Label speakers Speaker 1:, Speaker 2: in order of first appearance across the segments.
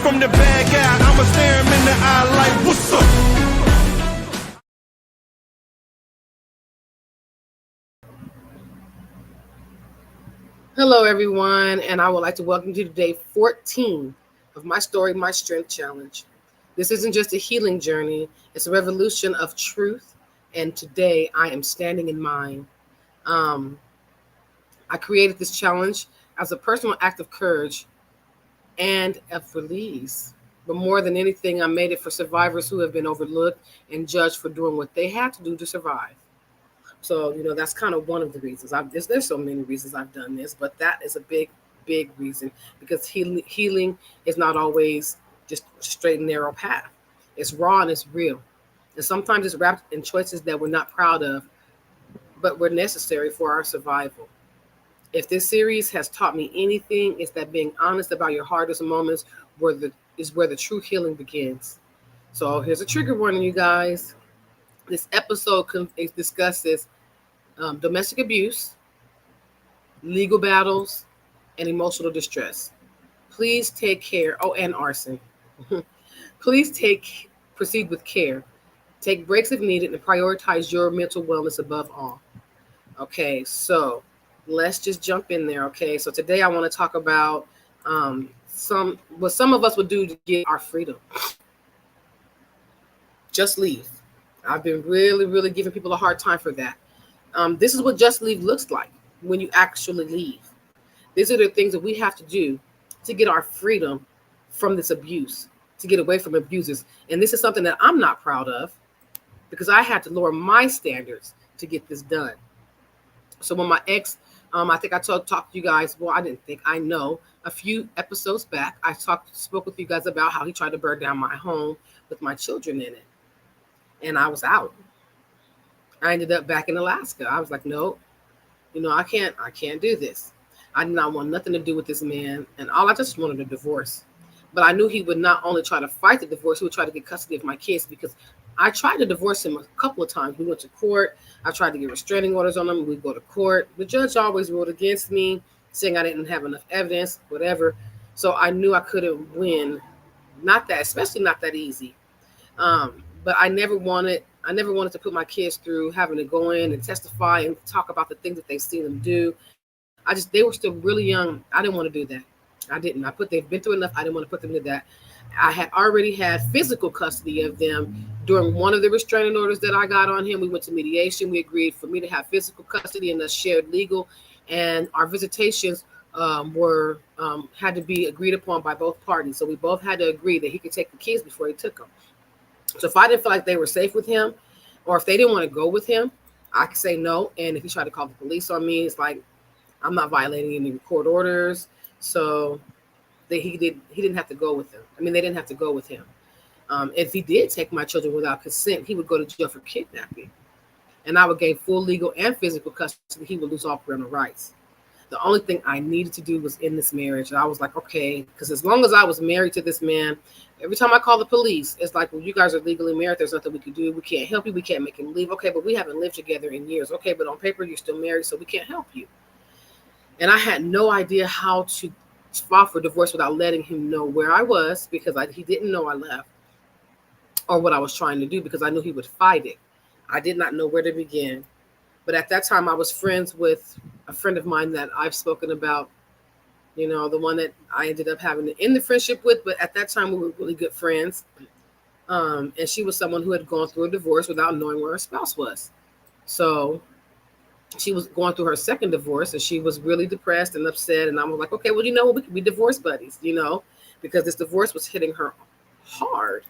Speaker 1: from the bad guy. I'ma stare him in the eye like, what's up?
Speaker 2: Hello, everyone, and I would like to welcome you to day 14 of my Story, My Strength Challenge. This isn't just a healing journey, it's a revolution of truth, and today I am standing in mine. I created this challenge as a personal act of courage and of release. But more than anything, I made it for survivors who have been overlooked and judged for doing what they had to do to survive. So, that's kind of one of the reasons. There's so many reasons I've done this, but that is a big, big reason, because healing is not always just a straight and narrow path. It's raw and it's real. And sometimes it's wrapped in choices that we're not proud of, but were necessary for our survival. If this series has taught me anything, it's that being honest about your hardest moments is where the true healing begins. So here's a trigger warning, you guys. This episode discusses domestic abuse, legal battles, and emotional distress. Please take care. Oh, and arson. Please proceed with care. Take breaks if needed and prioritize your mental wellness above all. Okay, so let's just jump in there. Okay, so today I want to talk about what some of us would do to get our freedom. Just leave. I've been really, really giving people a hard time for that. This is what just leave looks like when you actually leave. These are the things that we have to do to get our freedom from this abuse, to get away from abusers. And this is something that I'm not proud of, because I had to lower my standards to get this done. So when my ex, I think I talked to you guys, I know a few episodes back, I spoke with you guys about how he tried to burn down my home with my children in it. And I was out. I ended up back in Alaska. I was like, no, I can't do this. I did not want nothing to do with this man. And I just wanted a divorce. But I knew he would not only try to fight the divorce, he would try to get custody of my kids, because I tried to divorce him a couple of times. We went to court. I tried to get restraining orders on him. We'd go to court. The judge always ruled against me, saying I didn't have enough evidence, whatever. So I knew I couldn't win. Especially not that easy. But I never wanted to put my kids through having to go in and testify and talk about the things that they've seen them do. They were still really young. I didn't want to do that. I didn't. They've been through enough. I didn't want to put them to that. I had already had physical custody of them during one of the restraining orders that I got on him. We went to mediation. We agreed for me to have physical custody and us shared legal, and our visitations had to be agreed upon by both parties. So we both had to agree that he could take the kids before he took them. So if I didn't feel like they were safe with him, or if they didn't want to go with him, I could say no. And if he tried to call the police on me, it's like, I'm not violating any court orders. So he didn't have to go with them. They didn't have to go with him. If he did take my children without consent, he would go to jail for kidnapping. And I would gain full legal and physical custody. He would lose all parental rights. The only thing I needed to do was end this marriage. And I was like, okay, because as long as I was married to this man, every time I call the police, it's like, well, you guys are legally married. There's nothing we can do. We can't help you. We can't make him leave. Okay, but we haven't lived together in years. Okay, but on paper, you're still married, so we can't help you. And I had no idea how to file for divorce without letting him know where I was, because he didn't know I left, or what I was trying to do, because I knew he would fight it. I did not know where to begin. But at that time, I was friends with a friend of mine that I've spoken about, the one that I ended up having to end the friendship with. But at that time, we were really good friends. And she was someone who had gone through a divorce without knowing where her spouse was. So she was going through her second divorce, and she was really depressed and upset. And I was like, okay, well, we could be divorce buddies, because this divorce was hitting her hard.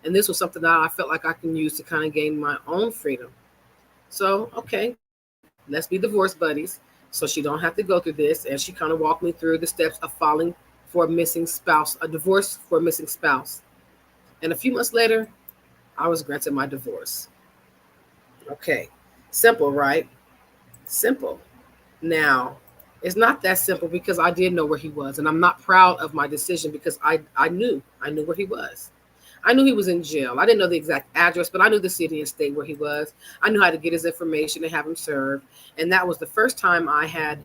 Speaker 2: And this was something that I felt like I can use to kind of gain my own freedom. So, okay, let's be divorce buddies, so she don't have to go through this. And she kind of walked me through the steps of filing for a divorce for a missing spouse. And a few months later, I was granted my divorce. Okay, simple, right? Simple. Now, it's not that simple, because I did know where he was, and I'm not proud of my decision, because I knew where he was. I knew he was in jail. I didn't know the exact address, but I knew the city and state where he was. I knew how to get his information and have him served. And that was the first time I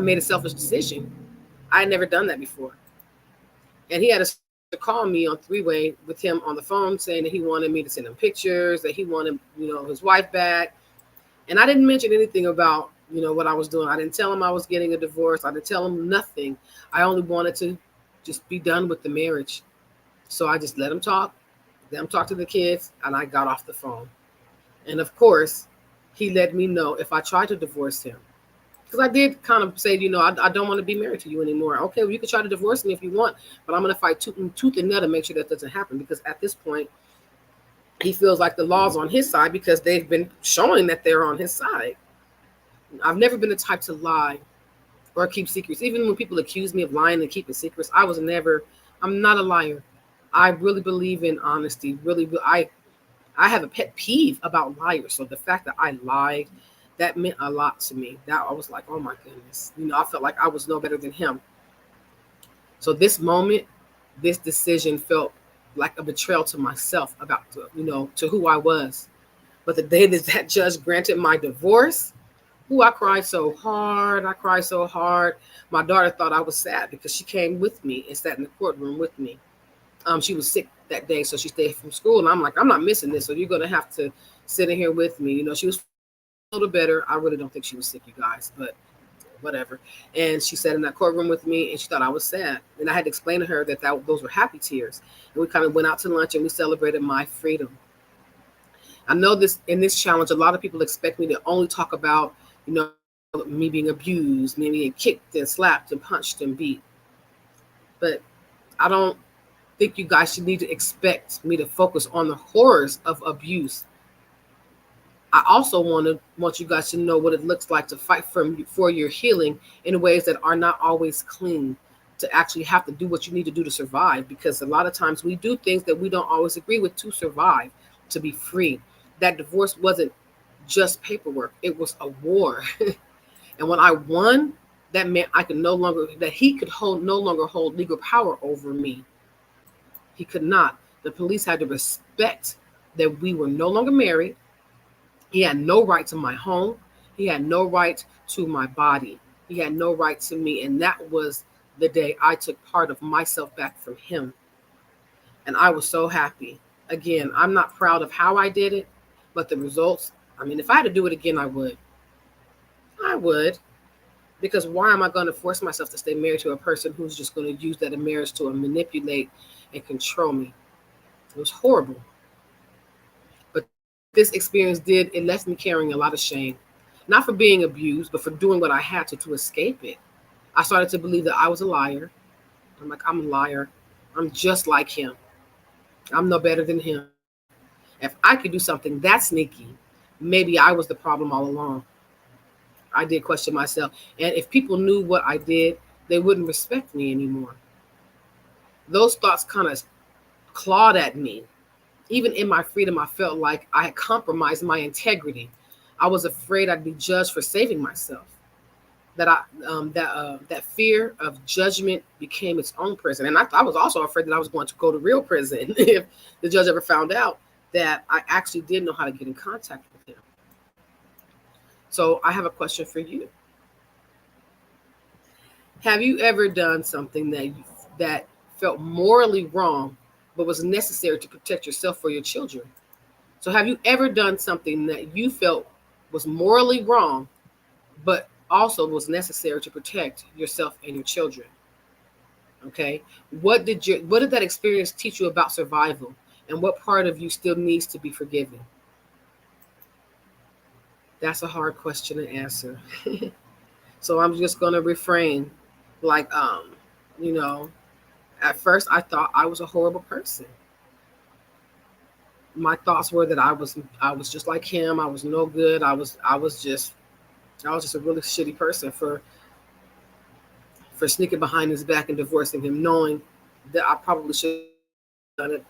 Speaker 2: made a selfish decision. I had never done that before. And he had a to call me on three-way with him on the phone saying that he wanted me to send him pictures, that he wanted, his wife back. And I didn't mention anything about, what I was doing. I didn't tell him I was getting a divorce. I didn't tell him nothing. I only wanted to just be done with the marriage. So I just let him talk to the kids, and I got off the phone. And of course, he let me know if I tried to divorce him. Because I did kind of say, I don't want to be married to you anymore. Okay, well, you can try to divorce me if you want, but I'm going to fight tooth and nail to make sure that doesn't happen. Because at this point, he feels like the law's on his side because they've been showing that they're on his side. I've never been the type to lie or keep secrets. Even when people accuse me of lying and keeping secrets, I'm not a liar. I really believe in honesty. Really, I have a pet peeve about liars. So the fact that I lied, that meant a lot to me. That I was like, oh my goodness. I felt like I was no better than him. So this moment, this decision felt like a betrayal to myself about, to who I was. But the day that judge granted my divorce, I cried so hard. My daughter thought I was sad because she came with me and sat in the courtroom with me. She was sick that day, so she stayed from school. And I'm like, I'm not missing this. So you're going to have to sit in here with me. She was a little better. I really don't think she was sick, you guys, but whatever. And she sat in that courtroom with me, and she thought I was sad. And I had to explain to her that those were happy tears. And we kind of went out to lunch, and we celebrated my freedom. I know in this challenge, a lot of people expect me to only talk about, me being abused, me being kicked and slapped and punched and beat. But I don't think you guys should need to expect me to focus on the horrors of abuse. I also want you guys to know what it looks like to fight for your healing in ways that are not always clean, to actually have to do what you need to do to survive, because a lot of times we do things that we don't always agree with to survive, to be free. That divorce wasn't just paperwork. It was a war. And when I won, that meant he could no longer hold legal power over me. He could not. The police had to respect that we were no longer married. He had no right to my home. He had no right to my body. He had no right to me. And that was the day I took part of myself back from him. And I was so happy. Again, I'm not proud of how I did it, but the results, if I had to do it again, I would. Because why am I going to force myself to stay married to a person who's just going to use that marriage to manipulate and control me? It was horrible. But this experience it left me carrying a lot of shame, not for being abused, but for doing what I had to escape it. I started to believe that I was a liar. I'm like, I'm a liar. I'm just like him. I'm no better than him. If I could do something that sneaky, maybe I was the problem all along. I did question myself. And if people knew what I did, they wouldn't respect me anymore. Those thoughts kind of clawed at me. Even in my freedom, I felt like I had compromised my integrity. I was afraid I'd be judged for saving myself. That fear of judgment became its own prison. And I was also afraid that I was going to go to real prison if the judge ever found out that I actually did know how to get in contact with him. So I have a question for you. Have you ever done something that felt morally wrong, but was necessary to protect yourself or your children? So have you ever done something that you felt was morally wrong, but also was necessary to protect yourself and your children? Okay. What did that experience teach you about survival, and what part of you still needs to be forgiven? That's a hard question to answer. So I'm just going to refrain. Like, at first I thought I was a horrible person. My thoughts were that I was just like him. I was no good. I was just a really shitty person for sneaking behind his back and divorcing him, knowing that I probably should have done it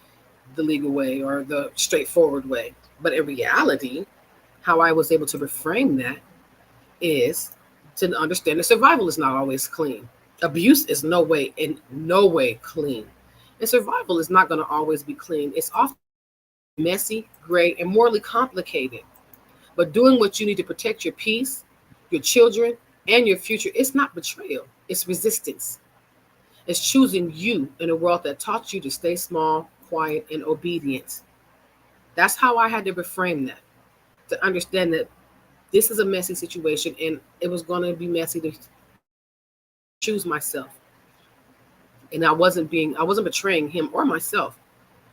Speaker 2: the legal way or the straightforward way. But in reality, how I was able to reframe that is to understand that survival is not always clean. Abuse is in no way clean. And survival is not going to always be clean. It's often messy, gray, and morally complicated. But doing what you need to protect your peace, your children, and your future, it's not betrayal. It's resistance. It's choosing you in a world that taught you to stay small, quiet, and obedient. That's how I had to reframe that, to understand that this is a messy situation and it was going to be messy to choose myself. And I wasn't betraying him or myself.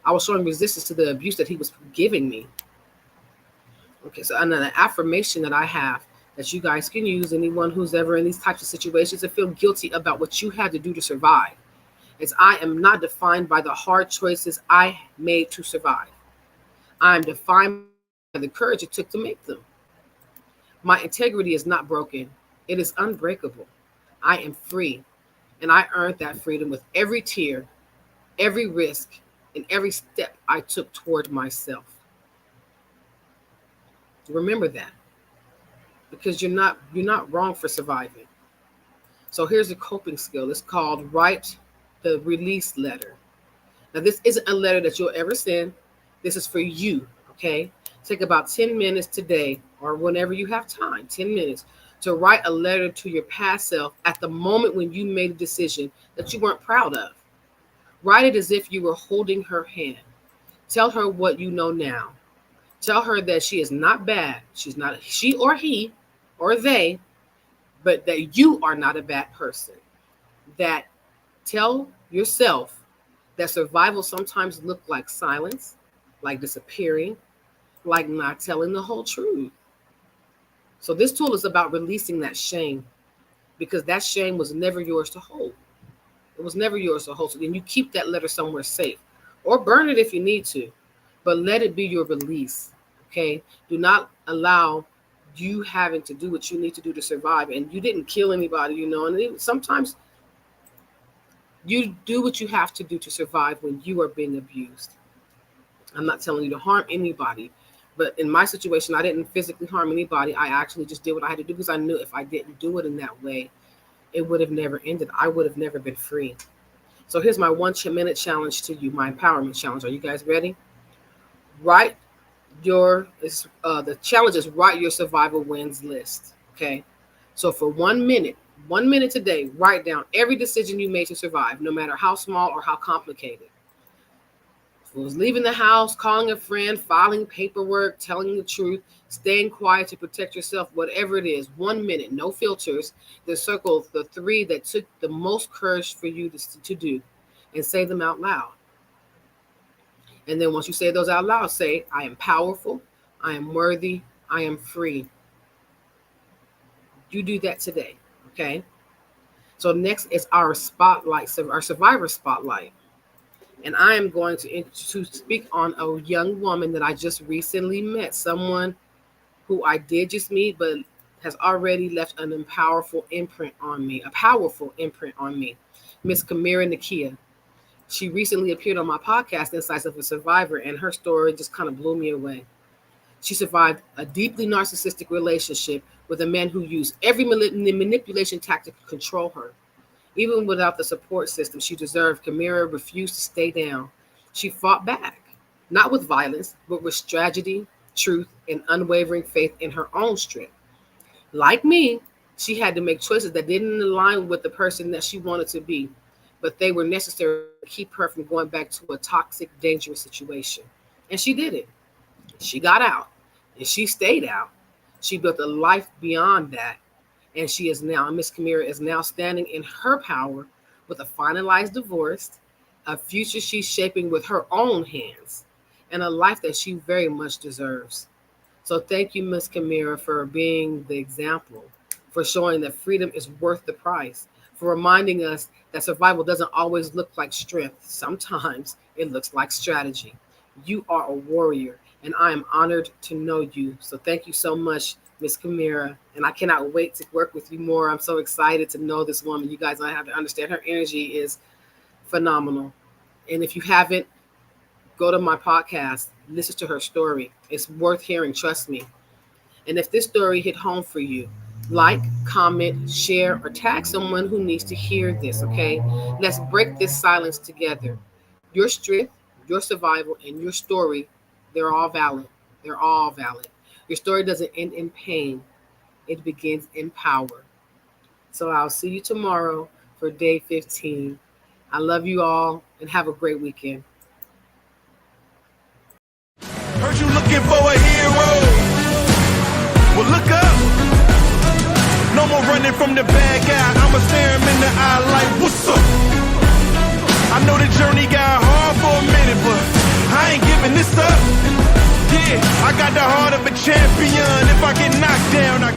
Speaker 2: I was showing resistance to the abuse that he was giving me. Okay, so another affirmation that I have that you guys can use, anyone who's ever in these types of situations and feel guilty about what you had to do to survive, is I am not defined by the hard choices I made to survive. I am defined by the courage it took to make them. My integrity is not broken. It is unbreakable. I am free, and I earned that freedom with every tear, every risk, and every step I took toward myself. Remember that, because you're not wrong for surviving. So here's a coping skill. It's called write the release letter. Now this isn't a letter that you'll ever send. This is for you, okay? Take about 10 minutes today or whenever you have time, 10 minutes to write a letter to your past self at the moment when you made a decision that you weren't proud of. Write it as if you were holding her hand. Tell her what you know now. Tell her that she is not bad. She's not she or he or they, but that you are not a bad person. That tell yourself that survival sometimes look like silence, like disappearing, like not telling the whole truth. So this tool is about releasing that shame because that shame was never yours to hold. It was never yours to hold. So then you keep that letter somewhere safe or burn it if you need to, but let it be your release. Okay. Do not allow you having to do what you need to do to survive. And you didn't kill anybody, and sometimes you do what you have to do to survive when you are being abused. I'm not telling you to harm anybody, but in my situation, I didn't physically harm anybody. I actually just did what I had to do because I knew if I didn't do it in that way, it would have never ended. I would have never been free. So here's my 1 minute challenge to you, my empowerment challenge. Are you guys ready? Write the challenge is write your survival wins list. Okay. So for 1 minute, 1 minute today, write down every decision you made to survive, no matter how small or how complicated. If it was leaving the house, calling a friend, filing paperwork, telling the truth, staying quiet to protect yourself, whatever it is, 1 minute, no filters. Then circle the three that took the most courage for you to do and say them out loud. And then once you say those out loud, say, I am powerful, I am worthy, I am free. You do that today, okay? So next is our spotlight, so our survivor spotlight. And I am going to speak on a young woman that I just recently met, someone who I did just meet, but has already left an powerful imprint on me, a powerful imprint on me. Miss Kamira Nakia. She recently appeared on my podcast, Insights of a Survivor, and her story just kind of blew me away. She survived a deeply narcissistic relationship with a man who used every manipulation tactic to control her. Even without the support system she deserved, Kamira refused to stay down. She fought back, not with violence, but with strategy, truth, and unwavering faith in her own strength. Like me, she had to make choices that didn't align with the person that she wanted to be, but they were necessary to keep her from going back to a toxic, dangerous situation. And she did it. She got out and she stayed out. She built a life beyond that. And she is now, Miss Kamira is now standing in her power with a finalized divorce, a future she's shaping with her own hands, and a life that she very much deserves. So thank you, Miss Kamira, for being the example, for showing that freedom is worth the price, for reminding us that survival doesn't always look like strength. Sometimes it looks like strategy. You are a warrior, and I am honored to know you. So thank you so much, Miss Kamira, and I cannot wait to work with you more. I'm so excited to know this woman. You guys, I have to understand her energy is phenomenal. And if you haven't, go to my podcast, listen to her story. It's worth hearing, trust me. And if this story hit home for you, like, comment, share, or tag someone who needs to hear this, okay? Let's break this silence together. Your strength, your survival, and your story, they're all valid. They're all valid. Your story doesn't end in pain. It begins in power. So I'll see you tomorrow for day 15. I love you all and have a great weekend.
Speaker 1: Heard you looking for a hero. Well, look up. No more running from the bad guy. I'ma stare him in the eye like, what's up? I know the journey got hard for a minute, but I ain't giving this up. Yeah, I got the heart of a champion. If I get knocked down, I